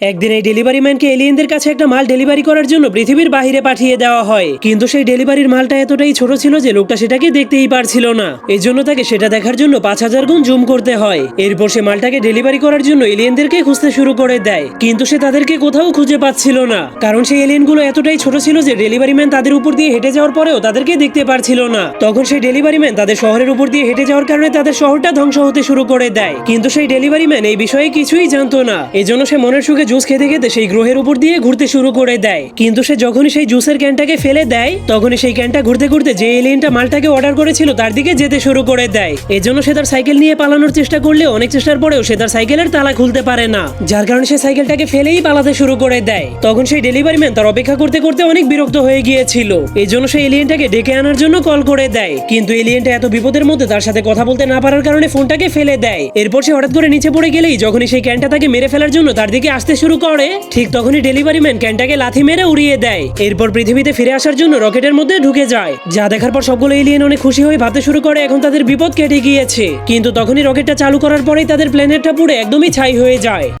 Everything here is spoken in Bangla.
একদিন এই ডেলিভারি ম্যানকে এলিয়েনদের কাছে একটা মাল ডেলিভারি করার জন্য পৃথিবীর বাইরে পাঠিয়ে দেওয়া হয়, কিন্তু সেই ডেলিভারির মালটা এতটাই ছোট ছিল যে লোকটা সেটাকে দেখতেই পারছিল না। এই জন্য তাকে সেটা দেখার জন্য 5000 গুণ জুম করতে হয়। এরপর সে মালটাকে ডেলিভারি করার জন্য এলিয়েনদেরকে খুঁজতে শুরু করে দেয়, কিন্তু সে তাদেরকে কোথাও খুঁজে পাচ্ছিল না, কারণ সেই এলিয়েনগুলো এতটাই ছোট ছিল যে ডেলিভারি ম্যান তাদের উপর দিয়ে হেঁটে যাওয়ার পরেও তাদেরকে দেখতে পারছিল না। তখন সেই ডেলিভারি ম্যান তাদের শহরের উপর দিয়ে হেঁটে যাওয়ার কারণে তাদের শহরটা ধ্বংস হতে শুরু করে দেয়, কিন্তু সেই ডেলিভারি ম্যান এই বিষয়ে কিছুই জানতো না। এজন্য সে মনের সুখে জুস খেতে খেতে সেই গ্রহের উপর দিয়ে ঘুরতে শুরু করে দেয়। কিন্তু সে যখনই সেই জুসের ক্যানটাকে ফেলে দেয়, তখনই সেই ক্যানটা ঘুরতে ঘুরতে যে এলিয়েনটা মালটাকে অর্ডার করেছিল তার দিকে যেতে শুরু করে দেয়। এজন্য সে তার সাইকেল নিয়ে পালানোর চেষ্টা করলেও অনেক চেষ্টার পরেও সে তার সাইকেলের তালা খুলতে পারে না, যার কারণে সে সাইকেলটাকে ফেলেই পালাতে শুরু করে দেয়। তখন সেই ডেলিভারি ম্যান তার অপেক্ষা করতে করতে অনেক বিরক্ত হয়ে গিয়েছিল। এই জন্য সে এলিয়েনটাকে ডেকে আনার জন্য কল করে দেয়, কিন্তু এলিয়েনটা এত বিপদের মধ্যে তার সাথে কথা বলতে না পারার কারণে ফোনটাকে ফেলে দেয়। এরপর সে হঠাৎ করে নিচে পড়ে গেলেই যখনই সেই ক্যানটা তাকে মেরে ফেলার জন্য তার দিকে আসতে শুরু করে, ঠিক তখনই ডেলিভারি ম্যান ক্যানটাকে লাথি মেরে উড়িয়ে দেয়। এরপর পৃথিবীতে ফিরে আসার জন্য রকেটের মধ্যে ঢুকে যায়, যা দেখার পর সবগুলো এলিয়েন অনেক খুশি হয়ে ভাবতে শুরু করে এখন তাদের বিপদ কেটে গিয়েছে। কিন্তু তখনই রকেটটা চালু করার পরেই তাদের প্ল্যানেটটা পুরো একদমই ছাই হয়ে যায়।